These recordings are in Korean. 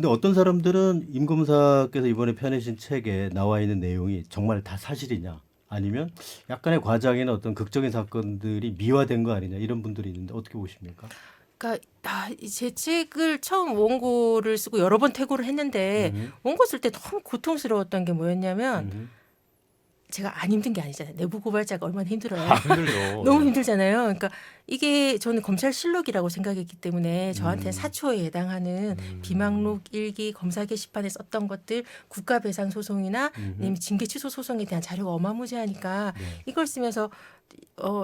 근데 어떤 사람들은 임 검사께서 이번에 펴내신 책에 나와 있는 내용이 정말 다 사실이냐 아니면 약간의 과장이나 어떤 극적인 사건들이 미화된 거 아니냐 이런 분들이 있는데 어떻게 보십니까? 그러니까 제 책을 처음 원고를 쓰고 여러 번 퇴고를 했는데 음, 원고 쓸 때 너무 고통스러웠던 게 뭐였냐면 음, 제가 안 힘든 게 아니잖아요. 내부 고발자가 얼마나 힘들어요. 힘들죠. 너무 네. 힘들잖아요. 그러니까 이게 저는 검찰실록이라고 생각했기 때문에 저한테는 음. 사초에 해당하는 비망록 일기 검사 게시판에 썼던 것들 국가배상 소송이나 아니면 징계 취소 소송에 대한 자료가 어마무지하니까 네. 이걸 쓰면서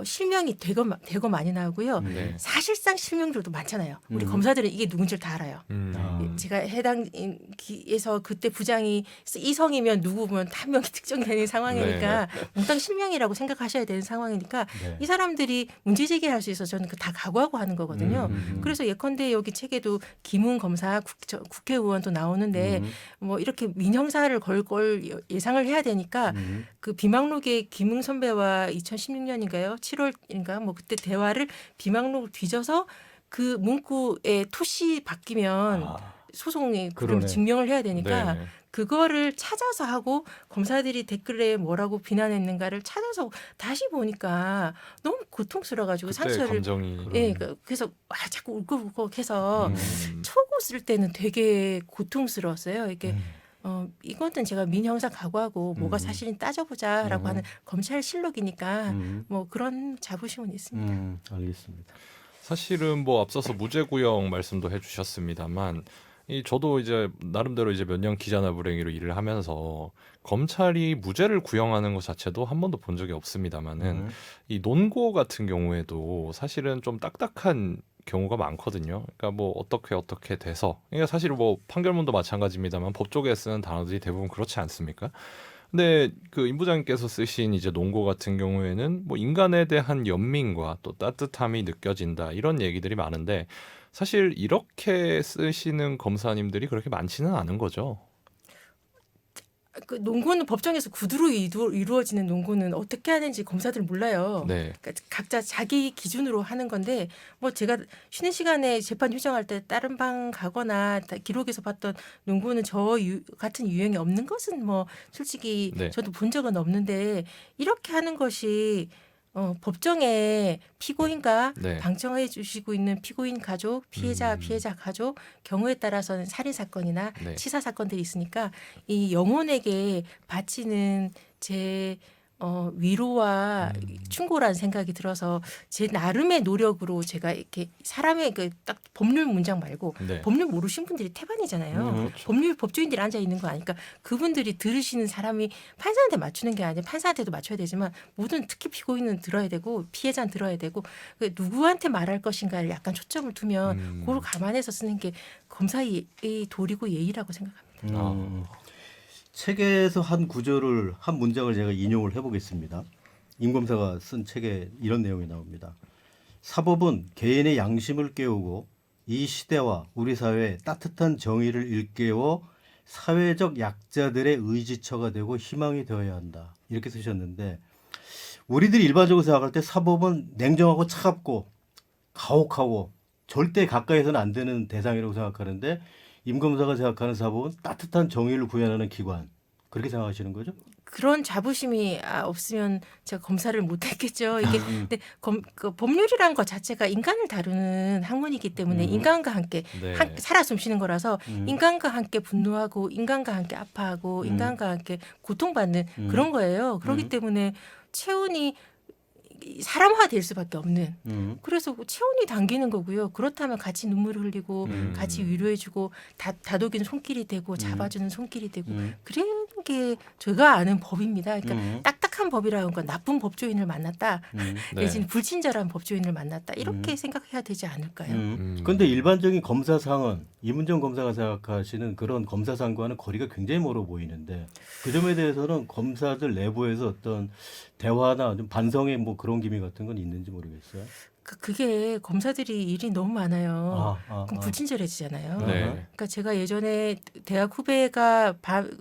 실명이 되고 많이 나오고요. 네. 사실상 실명들도 많잖아요. 우리 음. 검사들은 이게 누군지를 다 알아요. 아. 제가 해당에서 그때 부장이 이성이면 누구면 한 명이 특정되는 상황이니까 몽땅 실명이라고 생각하셔야 되는 상황이니까 네. 이 사람들이 문제 제기할 수 있어서 저는 그 다 각오하고 하는 거거든요. 그래서 예컨대 여기 책에도 김웅 검사 국회의원도 나오는데 뭐 이렇게 민형사를 걸 걸 예상을 해야 되니까 그 비망록에 김웅 선배와 2016년인가요? 7월인가 뭐 그때 대화를 비망록을 뒤져서 그 문구에 토시 바뀌면 아, 소송이 그러네. 증명을 해야 되니까 네. 그거를 찾아서 하고 검사들이 댓글에 뭐라고 비난했는가를 찾아서 다시 보니까 너무 고통스러워가지고 그때 상처를 감정이 예 그래서 자꾸 울컥울컥해서 음. 초고 쓸 때는 되게 고통스러웠어요. 이게 이거는 제가 민형사 각오하고 뭐가 사실인 따져보자라고 하는 검찰실록이니까 뭐 그런 자부심은 있습니다. 알겠습니다. 사실은 뭐 앞서서 무죄구형 말씀도 해주셨습니다만 저도 이제 나름대로 이제 몇 년 기자나 불행이로 일을 하면서 검찰이 무죄를 구형하는 것 자체도 한 번도 본 적이 없습니다만은 이 논고 같은 경우에도 사실은 좀 딱딱한 경우가 많거든요. 그러니까 뭐 어떻게 돼서 그러니까 사실 뭐 판결문도 마찬가지입니다만 법조계에 쓰는 단어들이 대부분 그렇지 않습니까? 근데 그 임 부장님께서 쓰신 이제 논고 같은 경우에는 뭐 인간에 대한 연민과 또 따뜻함이 느껴진다 이런 얘기들이 많은데 사실 이렇게 쓰시는 검사님들이 그렇게 많지는 않은 거죠. 그 논고는 법정에서 구두로 이루어지는 논고는 어떻게 하는지 검사들 몰라요. 네. 그러니까 각자 자기 기준으로 하는 건데 뭐 제가 쉬는 시간에 재판 휴정할 때 다른 방 가거나 기록에서 봤던 논고는 같은 유형이 없는 것은 뭐 솔직히 네. 저도 본 적은 없는데 이렇게 하는 것이 법정에 피고인과 네. 방청해 주시고 있는 피고인 가족, 피해자 가족 경우에 따라서는 살인 사건이나 네. 치사 사건들이 있으니까 이 영혼에게 바치는 제 위로와 충고라는 생각이 들어서 제 나름의 노력으로 제가 이렇게 사람의 그 딱 법률 문장 말고 네. 법률 모르신 분들이 태반이잖아요. 그렇죠. 법률 법조인들이 앉아 있는 거 아니까 그분들이 들으시는 사람이 판사한테 맞추는 게 아니라 판사한테도 맞춰야 되지만 모든 특히 피고인은 들어야 되고 피해자는 들어야 되고 누구한테 말할 것인가를 약간 초점을 두면 그걸 감안해서 쓰는 게 검사의 도리고 예의라고 생각합니다. 책에서 한 구절을 한 문장을 제가 인용을 해보겠습니다. 임 검사가 쓴 책에 이런 내용이 나옵니다. 사법은 개인의 양심을 깨우고 이 시대와 우리 사회에 따뜻한 정의를 일깨워 사회적 약자들의 의지처가 되고 희망이 되어야 한다. 이렇게 쓰셨는데 우리들이 일반적으로 생각할 때 사법은 냉정하고 차갑고 가혹하고 절대 가까이서는 안 되는 대상이라고 생각하는데 임 검사가 생각하는 사법은 따뜻한 정의를 구현하는 기관. 그렇게 생각하시는 거죠? 그런 자부심이 없으면 제가 검사를 못했겠죠. 이게 근데 그 법률이란 것 자체가 인간을 다루는 학문이기 때문에 인간과 함께 네. 살아 숨쉬는 거라서 인간과 함께 분노하고 인간과 함께 아파하고 인간과 함께 고통받는 그런 거예요. 그렇기 때문에 체온이 사람화 될 수밖에 없는 그래서 체온이 당기는 거고요. 그렇다면 같이 눈물을 흘리고 같이 위로해주고 다독이는 손길이 되고 잡아주는 손길이 되고 그런 게 제가 아는 법입니다. 그러니까 딱딱한 법이라는 건 나쁜 법조인을 만났다. 네. 내지는 불친절한 법조인을 만났다. 이렇게 생각해야 되지 않을까요? 그런데 일반적인 검사상은 이문정 검사가 생각하시는 그런 검사상과는 거리가 굉장히 멀어 보이는데 그 점에 대해서는 검사들 내부에서 어떤 대화나 좀 반성의 뭐 그런 기미 같은 건 있는지 모르겠어요. 그게 검사들이 일이 너무 많아요. 그럼 아. 불친절해지잖아요. 네. 그러니까 제가 예전에 대학 후배가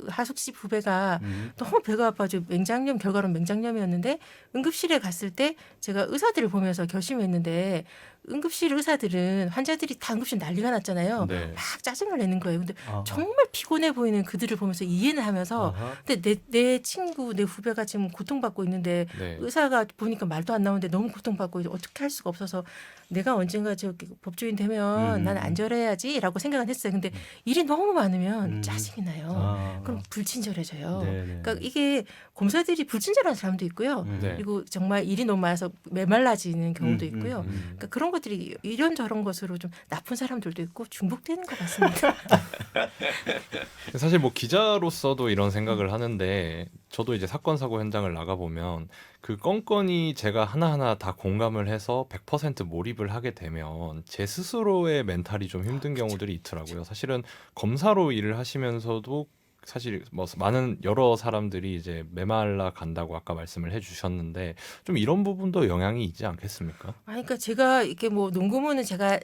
하숙집 후배가 너무 배가 아파서 맹장염 결과로 맹장염이었는데 응급실에 갔을 때 제가 의사들을 보면서 결심했는데 응급실 의사들은 환자들이 다 응급실 난리가 났잖아요. 네. 막 짜증을 내는 거예요. 근데 아하. 정말 피곤해 보이는 그들을 보면서 이해는 하면서 아하. 근데 내 친구 내 후배가 지금 고통받고 있는데 네. 의사가 보니까 말도 안 나오는데 너무 고통받고 이제 어떻게 할 수가 없어서 내가 언젠가 저기 법조인 되면 난 안절해야지라고 생각은 했어요. 근데 일이 너무 많으면 짜증이 나요. 아. 그럼 불친절해져요. 네네. 그러니까 이게 검사들이 불친절한 사람도 있고요. 네. 그리고 정말 일이 너무 많아서 메말라지는 경우도 있고요. 그러니까 그런 것들이 이런저런 것으로 좀 나쁜 사람들도 있고 중복되는 것 같습니다. 사실 뭐 기자로서도 이런 생각을 하는데 저도 이제 사건 사고 현장을 나가 보면 그 건건이 제가 하나하나 다 공감을 해서 100% 몰입을 하게 되면 제 스스로의 멘탈이 좀 힘든 경우들이 있더라고요. 사실은 검사로 일을 하시면서도 사실 뭐 많은 여러 사람들이 이제 메말라 간다고 아까 말씀을 해주셨는데 좀 이런 부분도 영향이 있지 않겠습니까? 그러니까 제가 이렇게 뭐 농구문은 제가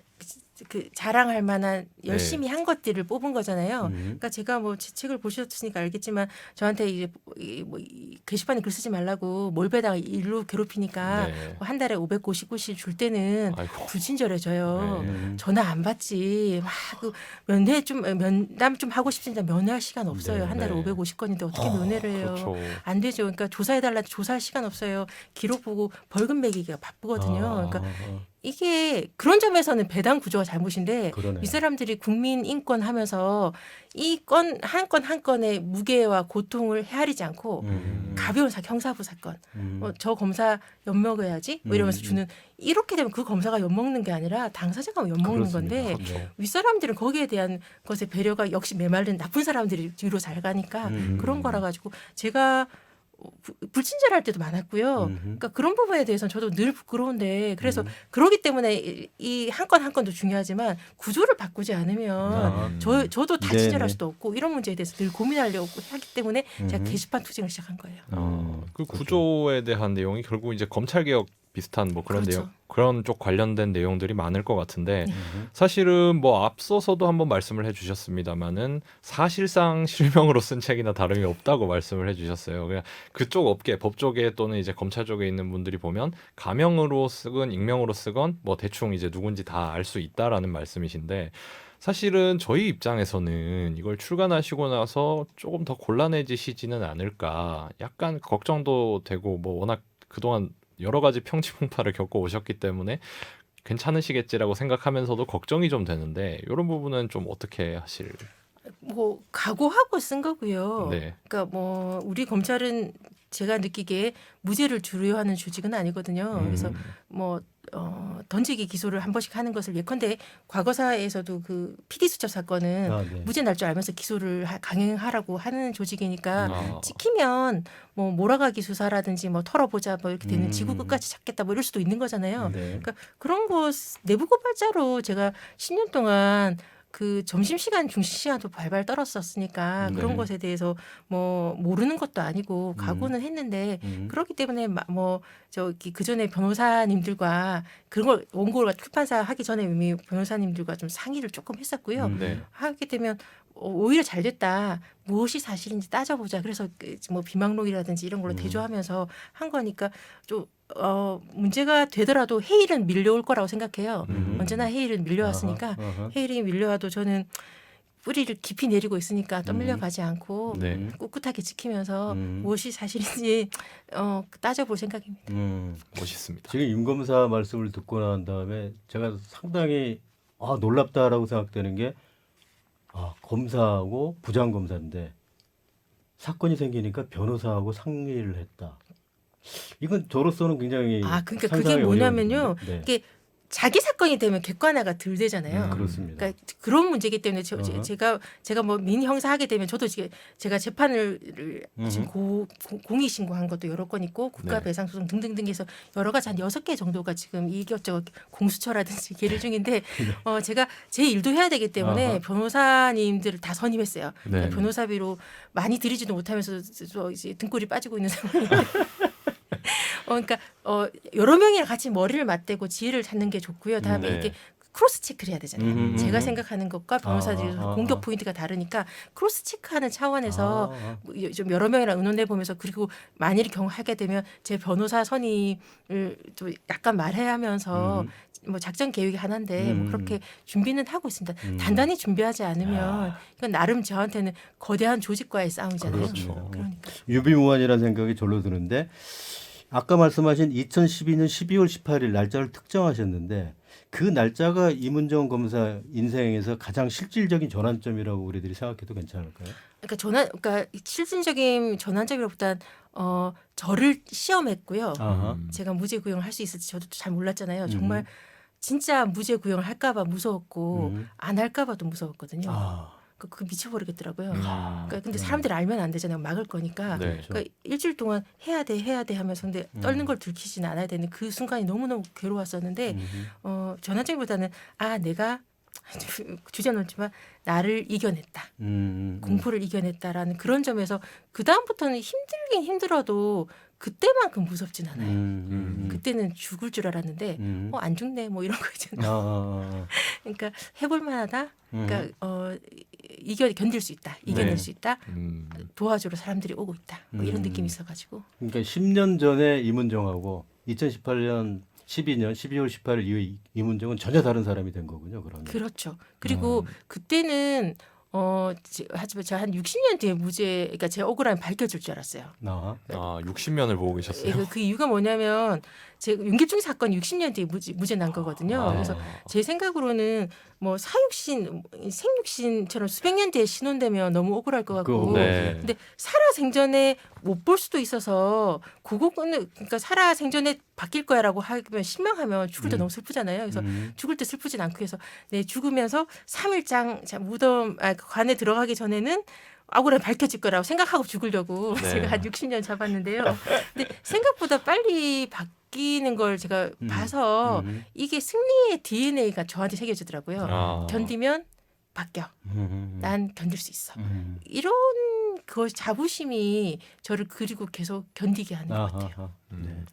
그 자랑할 만한 열심히 한 것들을 뽑은 거잖아요. 그러니까 제가 뭐 제 책을 보셨으니까 알겠지만 저한테 이제 이 게시판에 글 쓰지 말라고 몰배다가 일로 괴롭히니까 네. 한 달에 599씩 줄 때는 아이고. 불친절해져요. 네. 전화 안 받지. 막 그 면회 좀 면담 좀 하고 싶은데 면회할 시간 없어요. 네, 한 달에 네. 550건인데 어떻게 면회를 해요? 그렇죠. 안 되죠. 그러니까 조사해달라도 조사할 시간 없어요. 기록 보고 벌금 매기기가 바쁘거든요. 그러니까 이게 그런 점에서는 배당 구조가 잘못인데 그러네. 이 사람들이 국민 인권 하면서 이 건 한 건 한 건의 무게와 고통을 헤아리지 않고 가벼운 형사부 사건 저 검사 엿먹어야지 뭐 이러면서 주는 이렇게 되면 그 검사가 엿먹는 게 아니라 당사자가 엿먹는 건데 그렇죠. 윗사람들은 거기에 대한 것의 배려가 역시 메말른 나쁜 사람들이 뒤로 잘 가니까 그런 거라 가지고 제가 불친절할 때도 많았고요. 그러니까 그런 부분에 대해서는 저도 늘 부끄러운데 그래서 그러기 때문에 이 한 건 한 건도 중요하지만 구조를 바꾸지 않으면 저도 다 네네. 친절할 수도 없고 이런 문제에 대해서 늘 고민하려고 하기 때문에 제가 게시판 투쟁을 시작한 거예요. 그 구조에 대한 내용이 결국 이제 검찰 개혁 비슷한 뭐 그런 그렇죠. 내용 그런 쪽 관련된 내용들이 많을 것 같은데 사실은 뭐 앞서서도 한번 말씀을 해주셨습니다만은 사실상 실명으로 쓴 책이나 다름이 없다고 말씀을 해주셨어요. 그냥 그쪽 업계 법 쪽에 또는 이제 검찰 쪽에 있는 분들이 보면 가명으로 쓰건 익명으로 쓰건 뭐 대충 이제 누군지 다 알 수 있다라는 말씀이신데. 사실은 저희 입장에서는 이걸 출간하시고 나서 조금 더 곤란해지시지는 않을까 약간 걱정도 되고 뭐 워낙 그동안 여러 가지 평지풍파를 겪어 오셨기 때문에 괜찮으시겠지라고 생각하면서도 걱정이 좀 되는데 이런 부분은 좀 어떻게 하실? 뭐 각오하고 쓴 거고요. 네. 그러니까 뭐 우리 검찰은 제가 느끼기에 무죄를 주류하는 조직은 아니거든요. 그래서 뭐 던지기 기소를 한 번씩 하는 것을 예컨대 과거사에서도 그 PD 수첩 사건은 무죄 날 줄 알면서 기소를 강행하라고 하는 조직이니까 찍히면 뭐 몰아가기 수사라든지 뭐 털어보자 뭐 이렇게 되는 지구 끝까지 찾겠다 뭐 이럴 수도 있는 거잖아요. 그러니까 그런 거 내부 고발자로 제가 10년 동안 그 점심시간, 중식시간도 발발 떨었었으니까 그런 것에 대해서 뭐 모르는 것도 아니고 각오는 했는데 그렇기 때문에 뭐 저기 그전에 변호사님들과 그런 걸 원고를 출판사 하기 전에 이미 변호사님들과 좀 상의를 조금 했었고요. 네. 하게 되면 오히려 잘 됐다. 무엇이 사실인지 따져보자. 그래서 뭐 비망록이라든지 이런 걸로 대조하면서 한 거니까 좀 문제가 되더라도 해일은 밀려올 거라고 생각해요. 언제나 해일은 밀려왔으니까 해일이 밀려와도 저는 뿌리를 깊이 내리고 있으니까 떠밀려가지 않고 네. 꿋꿋하게 지키면서 무엇이 사실인지 따져볼 생각입니다. 멋있습니다. 지금 임 검사 말씀을 듣고 난 다음에 제가 상당히 놀랍다라고 생각되는 게 검사하고 부장검사인데 사건이 생기니까 변호사하고 상의를 했다. 이건 저로서는 굉장히 그러니까 그게 상상이 뭐냐면요. 어려운데. 네. 이게 자기 사건이 되면 객관화가 덜 되잖아요. 그렇습니다. 그러니까 그런 문제이기 때문에 제가 뭐 민의 형사 하게 되면 저도 제가 재판을 지금 공익 신고한 것도 여러 건 있고 국가배상 소송 등등등 해서 여러 가지 한 6개 정도가 지금 이것저것 공수처라든지 계류 중인데 제가 제 일도 해야 되기 때문에 변호사님들을 다 선임했어요. 네. 그러니까 변호사비로 많이 들이지도 못하면서 이제 등골이 빠지고 있는 상황인데 그러니까 여러 명이랑 같이 머리를 맞대고 지혜를 찾는 게 좋고요. 다음에 네. 이렇게 크로스 체크를 해야 되잖아요. 제가 음. 생각하는 것과 변호사들이 아. 공격 포인트가 다르니까 크로스 체크하는 차원에서 뭐좀 여러 명이랑 의논해 보면서 그리고 만일 경우 하게 되면 제 변호사 선임을 또 약간 말해야 하면서 뭐 작전 계획이 하나인데 뭐 그렇게 준비는 하고 있습니다. 단단히 준비하지 않으면 이건 나름 저한테는 거대한 조직과의 싸움이잖아요. 그렇죠. 그러니까 유비무환이라는 생각이 절로 드는데 아까 말씀하신 2012년 12월 18일 날짜를 특정하셨는데 그 날짜가 이문정 검사 인생에서 가장 실질적인 전환점이라고 우리들이 생각해도 괜찮을까요? 그러니까 실질적인 전환점이라기보단 저를 시험했고요. 아하. 제가 무죄 구형을 할 수 있을지 저도 잘 몰랐잖아요. 음. 정말 진짜 무죄 구형을 할까봐 무서웠고 음. 안 할까봐도 무서웠거든요. 아. 그 미쳐버리겠더라고요. 음. 그러니까 근데 사람들이 알면 안 되잖아요. 막을 거니까. 네. 그러니까 일주일 동안 해야 돼 하면서 근데 떨는 걸 들키지는 않아야 되는 그 순간이 너무너무 괴로웠었는데 전환점보다는 내가 주제넘지만 나를 이겨냈다. 공포를 이겨냈다라는 그런 점에서 그 다음부터는 힘들긴 힘들어도 그때만큼 무섭진 않아요. 그때는 죽을 줄 알았는데 안 죽네 뭐 이런 거 있잖아요. 그러니까 해볼 만하다. 그러니까 견딜 수 있다. 이겨낼 네. 수 있다. 도와주러 사람들이 오고 있다. 뭐 이런 느낌이 있어가지고. 그러니까 10년 전에 이문정하고 2018년 12년 12월 18일 이후 이문정은 전혀 다른 사람이 된 거군요. 그러면. 그렇죠. 그리고 그때는 하지만 제가 한 60년 뒤에 무죄, 그러니까 제 억울함이 밝혀질 줄 알았어요. 60년을 보고 계셨어요. 그 이유가 뭐냐면 제 윤길중 사건 60년 뒤에 무죄 난 거거든요. 그래서 제 생각으로는 뭐 사육신, 생육신처럼 수백 년 뒤에 신혼되면 너무 억울할 것 같고, 네. 근데 살아생전에 못 볼 수도 있어서 그거는 그러니까 살아생전에 바뀔 거야라고 하면 실망하면 죽을 때 너무 슬프잖아요. 그래서 죽을 때 슬프진 않고 해서 죽으면서 3일장 무덤 관에 들어가기 전에는 억울함이 밝혀질 거라고 생각하고 죽으려고 네. 제가 한 60년 잡았는데요. 근데 생각보다 빨리 바뀌는 걸 제가 봐서 이게 승리의 DNA가 저한테 새겨지더라고요. 견디면 바뀌어. 난 견딜 수 있어. 이런 그 자부심이 저를 그리고 계속 견디게 하는 것 같아요. 네.